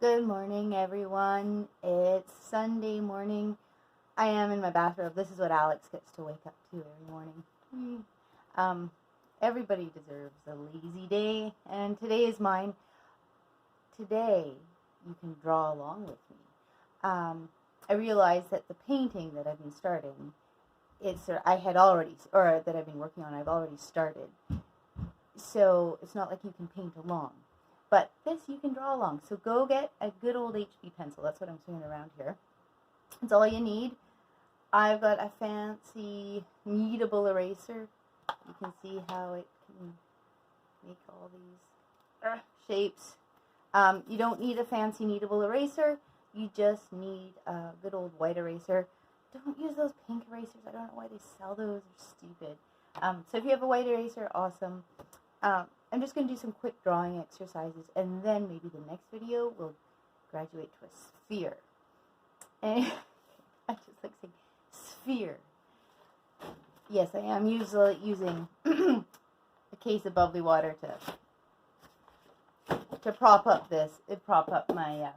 Good morning, everyone. It's Sunday morning. I am in my bathrobe. This is what Alex gets to wake up to every morning. Everybody deserves a lazy day, and today is mine. Today, you can draw along with me. I realized that the painting that I've been starting, that I've been working on, I've already started. So it's not like you can paint along. But this you can draw along. So go get a good old HB pencil. That's what I'm swinging around here. That's all you need. I've got a fancy kneadable eraser. You can see how it can make all these shapes. You don't need a fancy kneadable eraser. You just need a good old white eraser. Don't use those pink erasers. I don't know why they sell those. They're stupid. So if you have a white eraser, awesome. I'm just going to do some quick drawing exercises, and then maybe the next video will graduate to a sphere. And I just like saying sphere. Yes, I am usually using a case of bubbly water to prop up my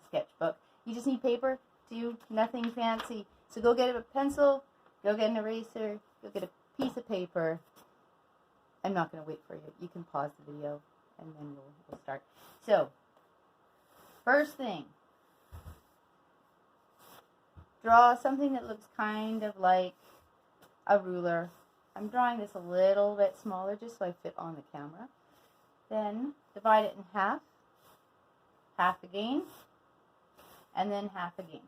sketchbook. You just need paper. Do nothing fancy. So go get a pencil, go get an eraser, go get a piece of paper. I'm not going to wait for you. You can pause the video and then we'll start. So, first thing, draw something that looks kind of like a ruler. I'm drawing this a little bit smaller just so I fit on the camera. Then divide it in half, half again, and then half again.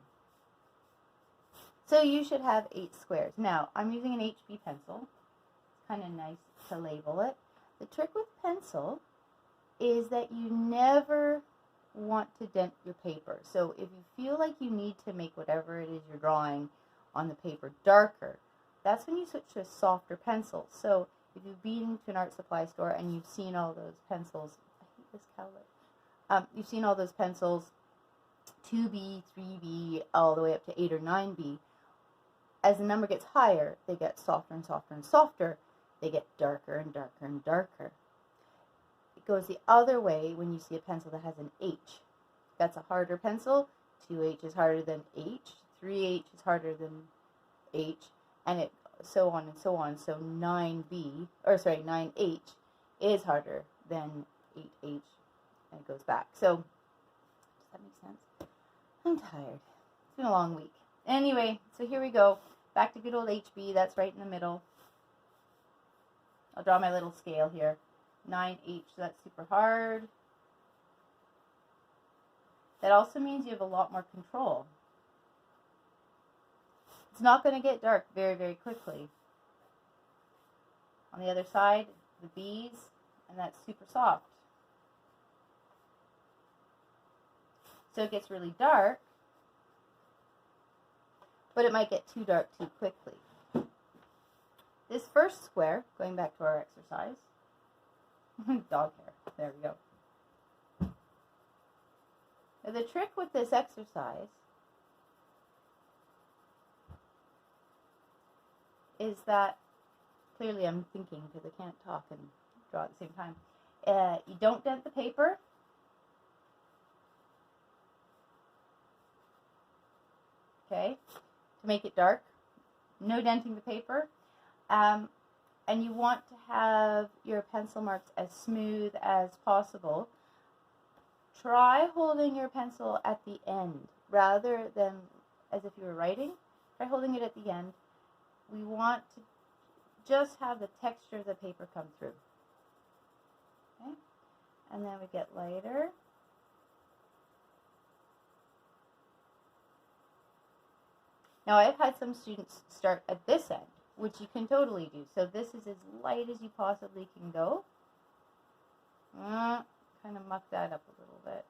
So you should have 8 squares. Now, I'm using an HB pencil. It's kind of nice to label it. The trick with pencil is that you never want to dent your paper. So if you feel like you need to make whatever it is you're drawing on the paper darker, that's when you switch to a softer pencil. So if you've been to an art supply store and you've seen all those pencils, I hate this color. You've seen all those pencils, 2B, 3B, all the way up to 8 or 9B. As the number gets higher, they get softer and softer and softer. They get darker and darker and darker. It goes the other way when you see a pencil that has an H. That's a harder pencil. 2H is harder than H. 3H is harder than H. And it so on and so on. So 9H is harder than 8H. And it goes back. So, does that make sense? I'm tired. It's been a long week. Anyway, so here we go. Back to good old HB. That's right in the middle. I'll draw my little scale here. 9H, that's super hard. That also means you have a lot more control. It's not going to get dark very, very quickly. On the other side, the B's, and that's super soft. So it gets really dark, but it might get too dark too quickly. This first square, going back to our exercise, dog hair, there we go. Now the trick with this exercise is that, clearly I'm thinking because I can't talk and draw at the same time, you don't dent the paper. Okay, to make it dark, no denting the paper. And you want to have your pencil marks as smooth as possible. Try holding your pencil at the end rather than as if you were writing. Try holding it at the end. We want to just have the texture of the paper come through. Okay? And then we get lighter. Now I've had some students start at this end, which you can totally do. So this is as light as you possibly can go. Kind of muck that up a little bit.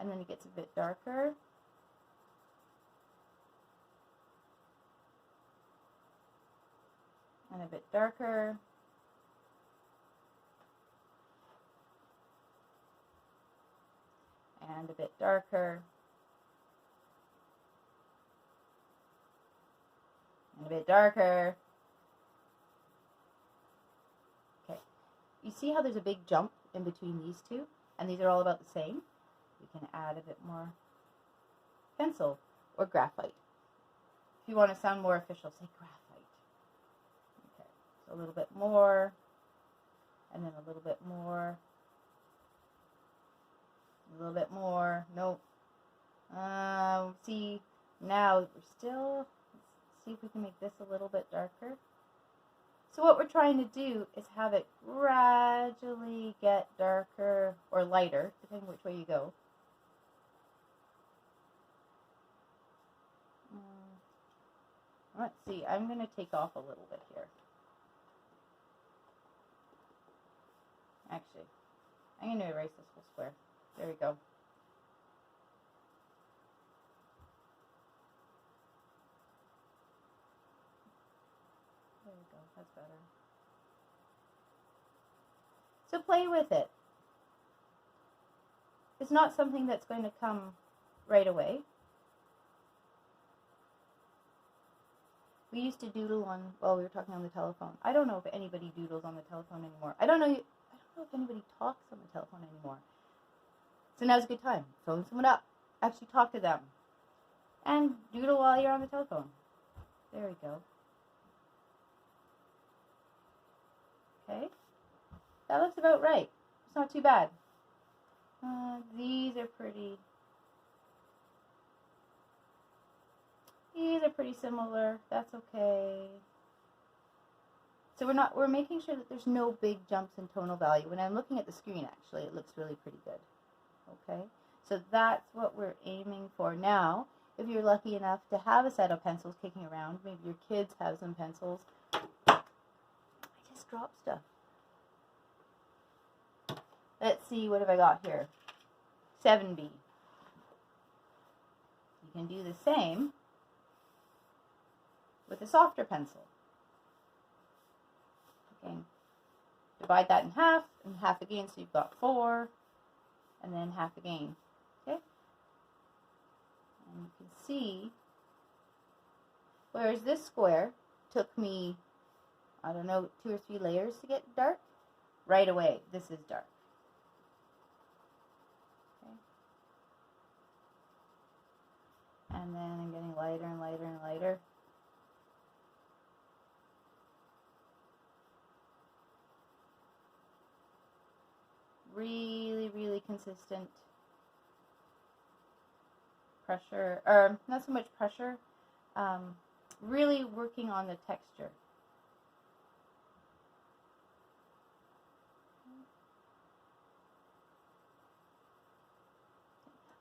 And then it gets a bit darker. And a bit darker. And a bit darker. And a bit darker. Okay. You see how there's a big jump in between these two? And these are all about the same? we can add a bit more pencil or graphite. If you want to sound more official, say graphite. Okay, so a little bit more, and then a little bit more, a little bit more. Nope. See, now we're still, let's see if we can make this a little bit darker. So what we're trying to do is have it gradually get darker or lighter, depending which way you go. Let's see, I'm going to take off a little bit here. Actually, I'm going to erase this whole square. There we go. There we go, that's better. So play with it. It's not something that's going to come right away. We used to doodle on, well, we were talking on the telephone. I don't know if anybody doodles on the telephone anymore. I don't know if anybody talks on the telephone anymore. So now's a good time. Phone someone up. Actually talk to them. And doodle while you're on the telephone. There we go. Okay. That looks about right. It's not too bad. These are pretty. These are pretty similar. That's okay. So we're making sure that there's no big jumps in tonal value. When I'm looking at the screen, actually, it looks really pretty good. Okay? So that's what we're aiming for. Now, if you're lucky enough to have a set of pencils kicking around, maybe your kids have some pencils. I just dropped stuff. Let's see, what have I got here? 7B. You can do the same with a softer pencil. Again, divide that in half again, so you've got 4, and then half again. Okay? And you can see, whereas this square took me, I don't know, 2 or 3 layers to get dark, right away, this is dark. Okay? And then I'm getting lighter and lighter and lighter. Really, really consistent pressure, or not so much pressure, really working on the texture.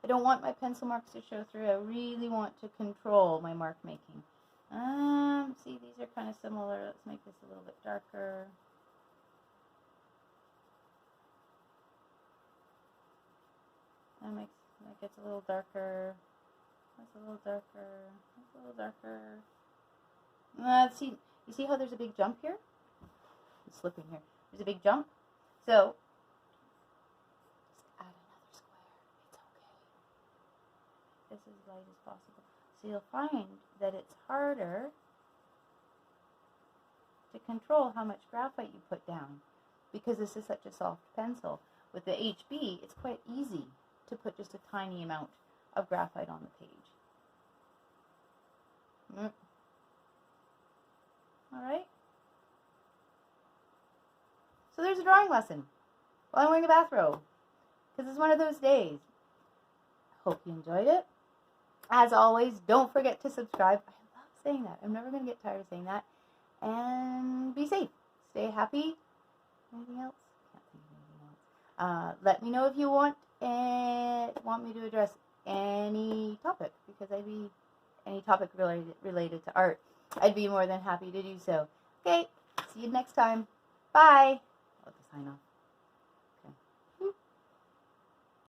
I don't want my pencil marks to show through. I really want to control my mark making. See, these are kind of similar. Let's make this a little bit darker. That gets a little darker. That's a little darker. That's a little darker. Let's see. You see how there's a big jump here? I'm slipping here. There's a big jump. So just add another square. It's okay. This is light as possible. So you'll find that it's harder to control how much graphite you put down because this is such a soft pencil. With the HB, it's quite easy to put just a tiny amount of graphite on the page. Alright? So there's a drawing lesson while I'm wearing a bathrobe, because it's one of those days. Hope you enjoyed it. As always, don't forget to subscribe. I love saying that. I'm never going to get tired of saying that. And be safe. Stay happy. Anything else? Can't think of anything else. Let me know if you want me to address any topic, because any topic related to art. I'd be more than happy to do so. Okay, see you next time. Bye. I'll have to sign off.